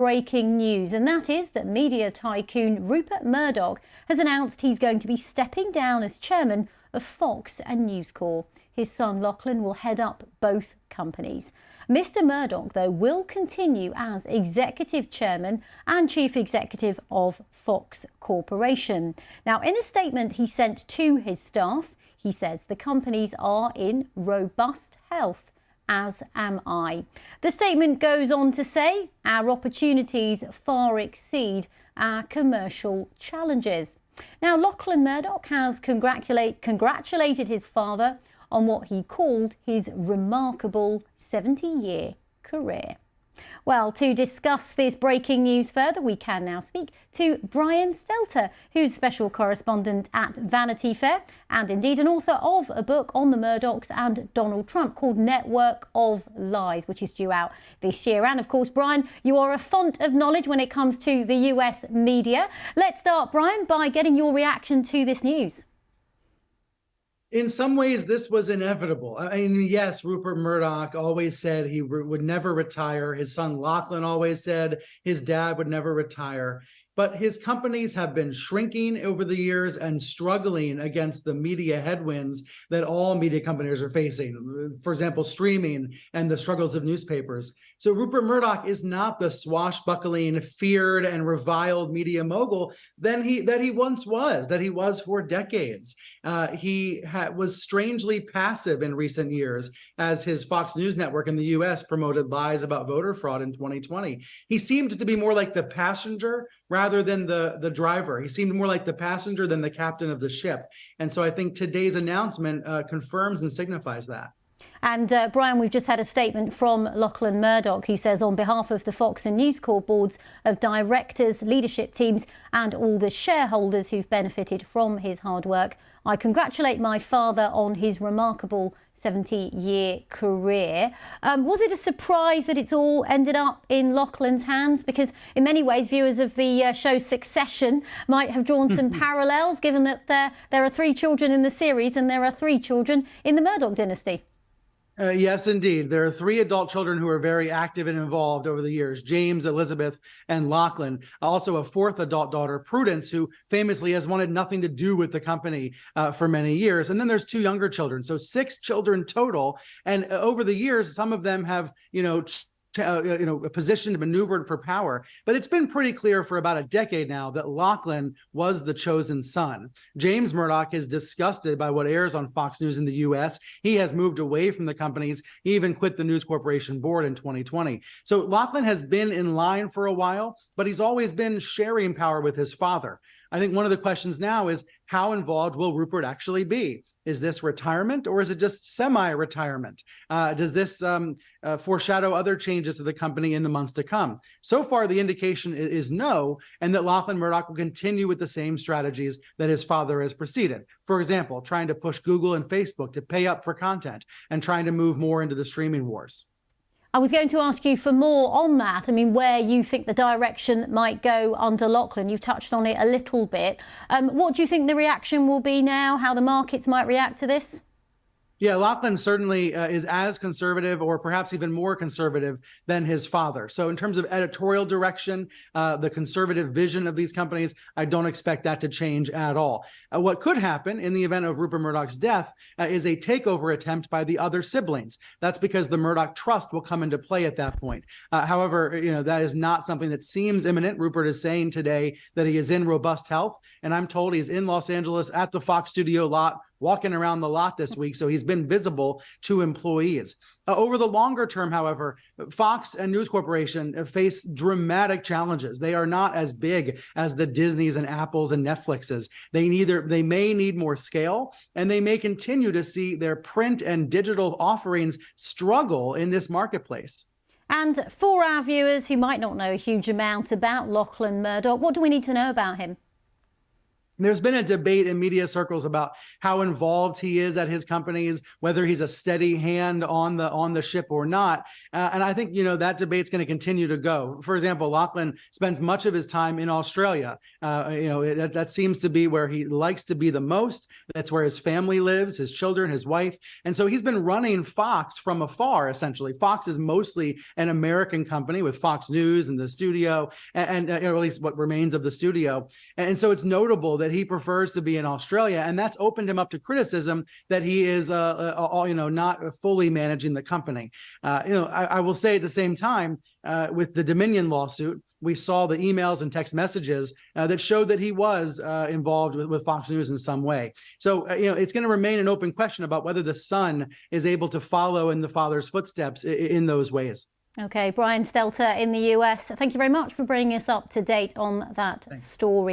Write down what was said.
Breaking news, and that is that media tycoon Rupert Murdoch has announced he's going to be stepping down as chairman of Fox and News Corp. His son Lachlan will head up both companies. Mr. Murdoch, though, will continue as executive chairman and chief executive of Fox Corporation. Now, in a statement he sent to his staff, he says the companies are in robust health, as am I. The statement goes on to say our opportunities far exceed our commercial challenges. Now, Lachlan Murdoch has congratulated his father on what he called his remarkable 70-year career. Well, to discuss this breaking news further, we can now speak to Brian Stelter, who's special correspondent at Vanity Fair and indeed an author of a book on the Murdochs and Donald Trump called Network of Lies, which is due out this year. And of course, Brian, you are a font of knowledge when it comes to the US media. Let's start, Brian, by getting your reaction to this news. In some ways, this was inevitable. I mean, yes, Rupert Murdoch always said he would never retire. His son Lachlan always said his dad would never retire. But his companies have been shrinking over the years and struggling against the media headwinds that all media companies are facing. For example, streaming and the struggles of newspapers. So Rupert Murdoch is not the swashbuckling, feared and reviled media mogul that he once was, that he was for decades. He was strangely passive in recent years as his Fox News network in the US promoted lies about voter fraud in 2020. He seemed to be more like the passenger rather than the driver. He seemed more like the passenger than the captain of the ship. And so I think today's announcement confirms and signifies that. And Brian, we've just had a statement from Lachlan Murdoch, who says on behalf of the Fox and News Corp boards of directors, leadership teams and all the shareholders who've benefited from his hard work, I congratulate my father on his remarkable 70-year career. Was it a surprise that it's all ended up in Lachlan's hands? Because in many ways, viewers of the show Succession might have drawn some parallels, given that there are 3 children in the series and there are 3 children in the Murdoch dynasty. Yes, indeed. There are 3 adult children who are very active and involved over the years: James, Elizabeth, and Lachlan. Also a 4th adult daughter, Prudence, who famously has wanted nothing to do with the company for many years. And then there's 2 younger children. So 6 children total. And over the years, some of them have, positioned, maneuvered for power. But it's been pretty clear for about a decade now that Lachlan was the chosen son. James Murdoch is disgusted by what airs on Fox News in the US. He has moved away from the companies. He even quit the News Corporation board in 2020. So Lachlan has been in line for a while, but he's always been sharing power with his father. I think one of the questions now is, how involved will Rupert actually be? Is this retirement or is it just semi-retirement? Does this foreshadow other changes to the company in the months to come? So far, the indication is no, and that Lachlan Murdoch will continue with the same strategies that his father has preceded. For example, trying to push Google and Facebook to pay up for content and trying to move more into the streaming wars. I was going to ask you for more on that. I mean, where you think the direction might go under Lachlan. You've touched on it a little bit. What do you think the reaction will be now? How the markets might react to this? Yeah, Lachlan certainly is as conservative or perhaps even more conservative than his father. So in terms of editorial direction, the conservative vision of these companies, I don't expect that to change at all. What could happen in the event of Rupert Murdoch's death is a takeover attempt by the other siblings. That's because the Murdoch trust will come into play at that point. However, that is not something that seems imminent. Rupert is saying today that he is in robust health, and I'm told he's in Los Angeles at the Fox studio lot, walking around the lot this week, so he's been visible to employees. Over the longer term, however, Fox and News Corporation face dramatic challenges. They are not as big as the Disneys and Apples and Netflixes. They may need more scale, and they may continue to see their print and digital offerings struggle in this marketplace. And for our viewers who might not know a huge amount about Lachlan Murdoch, what do we need to know about him? There's been a debate in media circles about how involved he is at his companies, whether he's a steady hand on the ship or not. And I think, that debate's going to continue to go. For example, Lachlan spends much of his time in Australia. That seems to be where he likes to be the most. That's where his family lives, his children, his wife. And so he's been running Fox from afar, essentially. Fox is mostly an American company with Fox News and the studio, and or at least what remains of the studio. And so it's notable that he prefers to be in Australia, and that's opened him up to criticism that he is, not fully managing the company. I will say at the same time, with the Dominion lawsuit, we saw the emails and text messages that showed that he was involved with Fox News in some way. So, it's going to remain an open question about whether the son is able to follow in the father's footsteps in those ways. Okay, Brian Stelter in the US, thank you very much for bringing us up to date on that story.